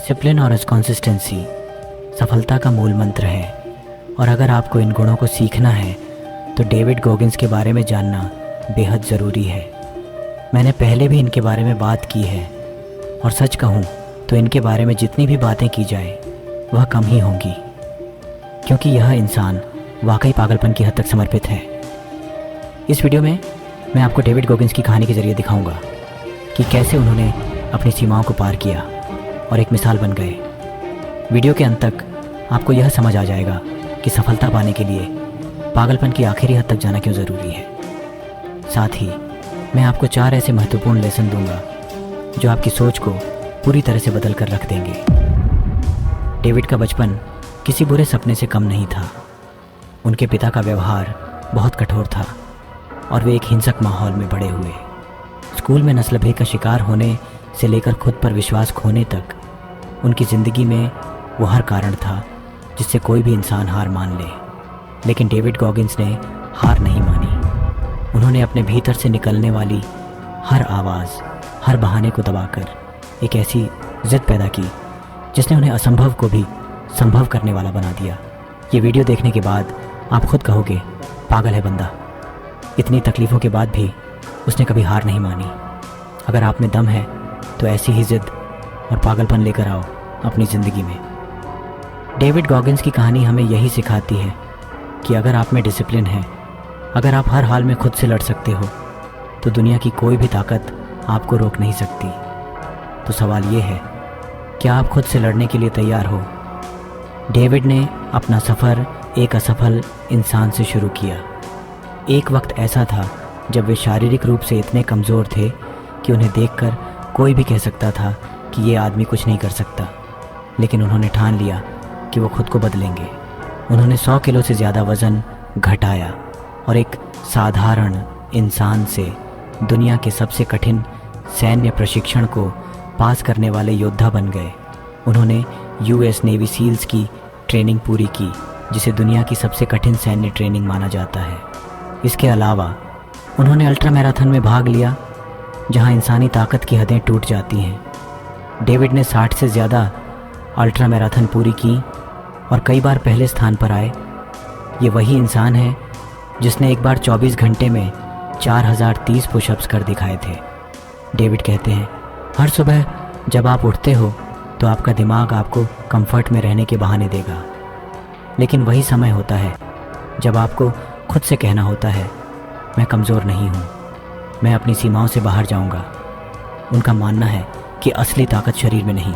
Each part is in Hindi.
डिसिप्लिन और कंसिस्टेंसी सफलता का मूल मंत्र है, और अगर आपको इन गुणों को सीखना है तो डेविड गॉगिंस के बारे में जानना बेहद ज़रूरी है। मैंने पहले भी इनके बारे में बात की है, और सच कहूँ तो इनके बारे में जितनी भी बातें की जाए वह कम ही होंगी, क्योंकि यह इंसान वाकई पागलपन की हद तक समर्पित है। इस वीडियो में मैं आपको डेविड गॉगिंस की कहानी के ज़रिए दिखाऊंगा कि कैसे उन्होंने अपनी सीमाओं को पार किया और एक मिसाल बन गए। वीडियो के अंत तक आपको यह समझ आ जाएगा कि सफलता पाने के लिए पागलपन की आखिरी हद तक जाना क्यों ज़रूरी है। साथ ही मैं आपको 4 ऐसे महत्वपूर्ण लेसन दूंगा जो आपकी सोच को पूरी तरह से बदल कर रख देंगे। डेविड का बचपन किसी बुरे सपने से कम नहीं था। उनके पिता का व्यवहार बहुत कठोर था और वे एक हिंसक माहौल में बड़े हुए। स्कूल में नस्लभेद का शिकार होने से लेकर खुद पर विश्वास खोने तक उनकी ज़िंदगी में वो हर कारण था जिससे कोई भी इंसान हार मान ले। लेकिन डेविड गॉगिंस ने हार नहीं मानी। उन्होंने अपने भीतर से निकलने वाली हर आवाज़, हर बहाने को दबाकर एक ऐसी जिद पैदा की जिसने उन्हें असंभव को भी संभव करने वाला बना दिया। ये वीडियो देखने के बाद आप खुद कहोगे, पागल है बंदा, इतनी तकलीफ़ों के बाद भी उसने कभी हार नहीं मानी। अगर आप में दम है तो ऐसी ही जिद और पागलपन लेकर आओ अपनी ज़िंदगी में। डेविड गॉगिंस की कहानी हमें यही सिखाती है कि अगर आप में डिसिप्लिन है, अगर आप हर हाल में खुद से लड़ सकते हो, तो दुनिया की कोई भी ताकत आपको रोक नहीं सकती। तो सवाल ये है, क्या आप खुद से लड़ने के लिए तैयार हो? डेविड ने अपना सफ़र एक असफल इंसान से शुरू किया। एक वक्त ऐसा था जब वे शारीरिक रूप से इतने कमज़ोर थे कि उन्हें देखकर कोई भी कह सकता था कि ये आदमी कुछ नहीं कर सकता। लेकिन उन्होंने ठान लिया कि वो खुद को बदलेंगे। उन्होंने 100 किलो से ज़्यादा वज़न घटाया और एक साधारण इंसान से दुनिया के सबसे कठिन सैन्य प्रशिक्षण को पास करने वाले योद्धा बन गए। उन्होंने यूएस नेवी सील्स की ट्रेनिंग पूरी की, जिसे दुनिया की सबसे कठिन सैन्य ट्रेनिंग माना जाता है। इसके अलावा उन्होंने अल्ट्रा मैराथन में भाग लिया, जहां इंसानी ताकत की हदें टूट जाती हैं। डेविड ने 60 से ज़्यादा अल्ट्रा मैराथन पूरी की और कई बार पहले स्थान पर आए। ये वही इंसान है जिसने एक बार 24 घंटे में 4030 पुशअप्स कर दिखाए थे। डेविड कहते हैं, हर सुबह जब आप उठते हो तो आपका दिमाग आपको कंफर्ट में रहने के बहाने देगा, लेकिन वही समय होता है जब आपको खुद से कहना होता है, मैं कमज़ोर नहीं हूँ, मैं अपनी सीमाओं से बाहर जाऊँगा। उनका मानना है कि असली ताकत शरीर में नहीं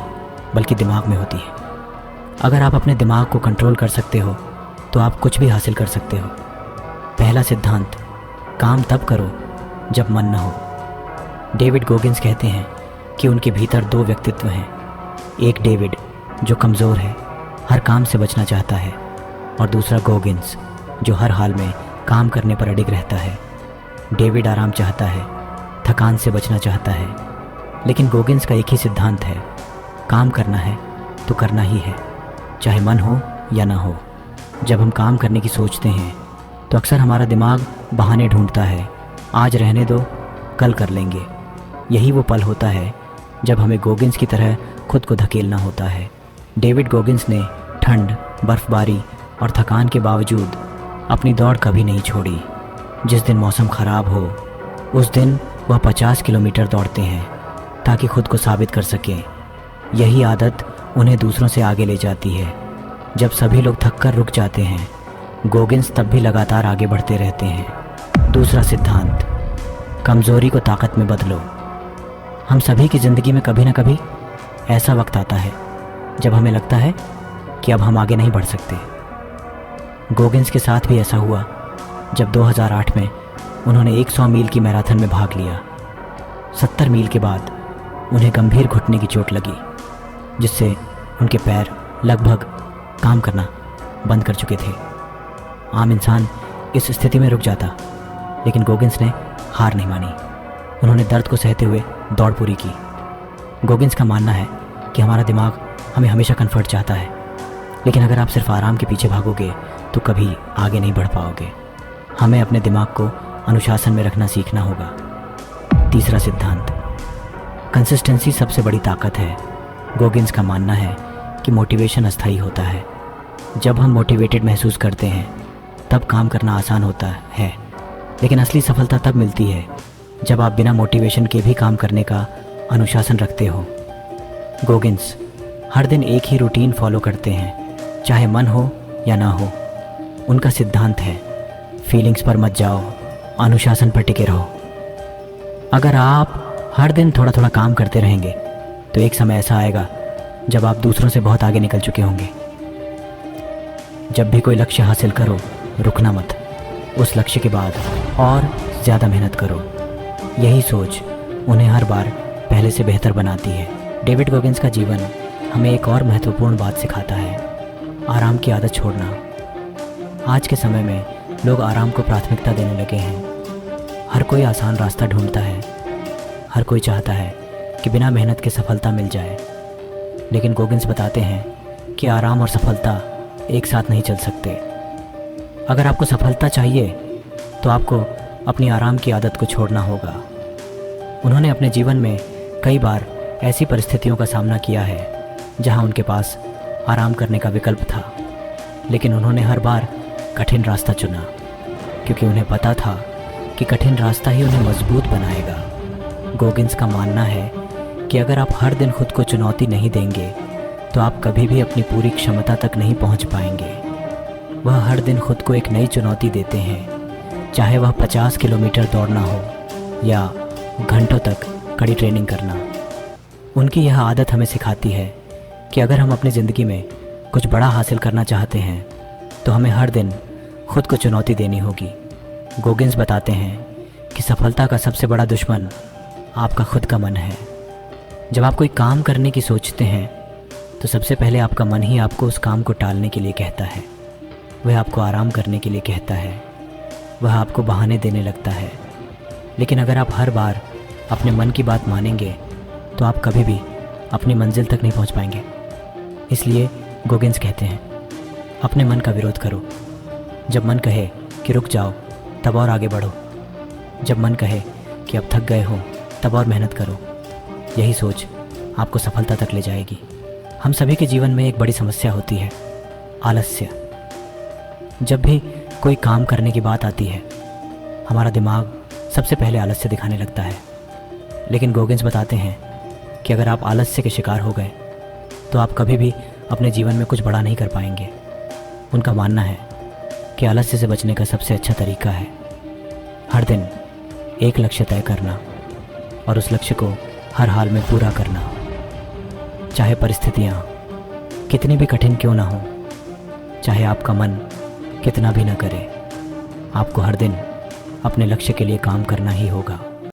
बल्कि दिमाग में होती है। अगर आप अपने दिमाग को कंट्रोल कर सकते हो तो आप कुछ भी हासिल कर सकते हो। पहला सिद्धांत, काम तब करो जब मन न हो। डेविड गॉगिंस कहते हैं कि उनके भीतर 2 व्यक्तित्व हैं। एक डेविड जो कमज़ोर है, हर काम से बचना चाहता है, और दूसरा गॉगिंस जो हर हाल में काम करने पर अडिग रहता है। डेविड आराम चाहता है, थकान से बचना चाहता है, लेकिन गॉगिंस का एक ही सिद्धांत है, काम करना है तो करना ही है, चाहे मन हो या ना हो। जब हम काम करने की सोचते हैं तो अक्सर हमारा दिमाग बहाने ढूंढता है, आज रहने दो, कल कर लेंगे। यही वो पल होता है जब हमें गॉगिंस की तरह खुद को धकेलना होता है। डेविड गॉगिंस ने ठंड, बर्फबारी और थकान के बावजूद अपनी दौड़ कभी नहीं छोड़ी। जिस दिन मौसम ख़राब हो उस दिन वह 50 किलोमीटर दौड़ते हैं ताकि खुद को साबित कर सकें। यही आदत उन्हें दूसरों से आगे ले जाती है। जब सभी लोग थककर रुक जाते हैं, गॉगिंस तब भी लगातार आगे बढ़ते रहते हैं। दूसरा सिद्धांत, कमज़ोरी को ताकत में बदलो। हम सभी की ज़िंदगी में कभी ना कभी ऐसा वक्त आता है जब हमें लगता है कि अब हम आगे नहीं बढ़ सकते। गॉगिंस के साथ भी ऐसा हुआ जब 2008 में उन्होंने 100 मील की मैराथन में भाग लिया। 70 मील के बाद उन्हें गंभीर घुटने की चोट लगी, जिससे उनके पैर लगभग काम करना बंद कर चुके थे। आम इंसान इस स्थिति में रुक जाता, लेकिन गॉगिंस ने हार नहीं मानी। उन्होंने दर्द को सहते हुए दौड़ पूरी की। गॉगिंस का मानना है कि हमारा दिमाग हमें हमेशा कंफर्ट चाहता है, लेकिन अगर आप सिर्फ आराम के पीछे भागोगे तो कभी आगे नहीं बढ़ पाओगे। हमें अपने दिमाग को अनुशासन में रखना सीखना होगा। तीसरा सिद्धांत, कंसिस्टेंसी सबसे बड़ी ताकत है। गोगिन्स का मानना है कि मोटिवेशन अस्थायी होता है। जब हम मोटिवेटेड महसूस करते हैं तब काम करना आसान होता है, लेकिन असली सफलता तब मिलती है जब आप बिना मोटिवेशन के भी काम करने का अनुशासन रखते हो। गोगिन्स हर दिन एक ही रूटीन फॉलो करते हैं, चाहे मन हो या ना हो। उनका सिद्धांत है, फीलिंग्स पर मत जाओ, अनुशासन पर टिके रहो। अगर आप हर दिन थोड़ा थोड़ा काम करते रहेंगे तो एक समय ऐसा आएगा जब आप दूसरों से बहुत आगे निकल चुके होंगे। जब भी कोई लक्ष्य हासिल करो, रुकना मत, उस लक्ष्य के बाद और ज़्यादा मेहनत करो। यही सोच उन्हें हर बार पहले से बेहतर बनाती है। डेविड गोगिन्स का जीवन हमें एक और महत्वपूर्ण बात सिखाता है, आराम की आदत छोड़ना। आज के समय में लोग आराम को प्राथमिकता देने लगे हैं। हर कोई आसान रास्ता ढूंढता है, हर कोई चाहता है कि बिना मेहनत के सफलता मिल जाए। लेकिन गोगिन्स बताते हैं कि आराम और सफलता एक साथ नहीं चल सकते। अगर आपको सफलता चाहिए तो आपको अपनी आराम की आदत को छोड़ना होगा। उन्होंने अपने जीवन में कई बार ऐसी परिस्थितियों का सामना किया है जहां उनके पास आराम करने का विकल्प था, लेकिन उन्होंने हर बार कठिन रास्ता चुना, क्योंकि उन्हें पता था कि कठिन रास्ता ही उन्हें मजबूत बनाएगा। गोगिन्स का मानना है कि अगर आप हर दिन खुद को चुनौती नहीं देंगे तो आप कभी भी अपनी पूरी क्षमता तक नहीं पहुंच पाएंगे। वह हर दिन खुद को एक नई चुनौती देते हैं, चाहे वह 50 किलोमीटर दौड़ना हो या घंटों तक कड़ी ट्रेनिंग करना। उनकी यह आदत हमें सिखाती है कि अगर हम अपनी ज़िंदगी में कुछ बड़ा हासिल करना चाहते हैं तो हमें हर दिन खुद को चुनौती देनी होगी। गोगिन्स बताते हैं कि सफलता का सबसे बड़ा दुश्मन आपका खुद का मन है। जब आप कोई काम करने की सोचते हैं तो सबसे पहले आपका मन ही आपको उस काम को टालने के लिए कहता है। वह आपको आराम करने के लिए कहता है, वह आपको बहाने देने लगता है। लेकिन अगर आप हर बार अपने मन की बात मानेंगे तो आप कभी भी अपनी मंजिल तक नहीं पहुंच पाएंगे। इसलिए गोगिन्स कहते हैं, अपने मन का विरोध करो। जब मन कहे कि रुक जाओ तब और आगे बढ़ो। जब मन कहे कि अब थक गए हो तब और मेहनत करो। यही सोच आपको सफलता तक ले जाएगी। हम सभी के जीवन में एक बड़ी समस्या होती है, आलस्य। जब भी कोई काम करने की बात आती है हमारा दिमाग सबसे पहले आलस्य दिखाने लगता है। लेकिन गोगिन्स बताते हैं कि अगर आप आलस्य के शिकार हो गए तो आप कभी भी अपने जीवन में कुछ बड़ा नहीं कर पाएंगे। उनका मानना है कि आलस्य से बचने का सबसे अच्छा तरीका है हर दिन एक लक्ष्य तय करना और उस लक्ष्य को हर हाल में पूरा करना। चाहे परिस्थितियाँ कितनी भी कठिन क्यों ना हो, चाहे आपका मन कितना भी ना करे, आपको हर दिन अपने लक्ष्य के लिए काम करना ही होगा।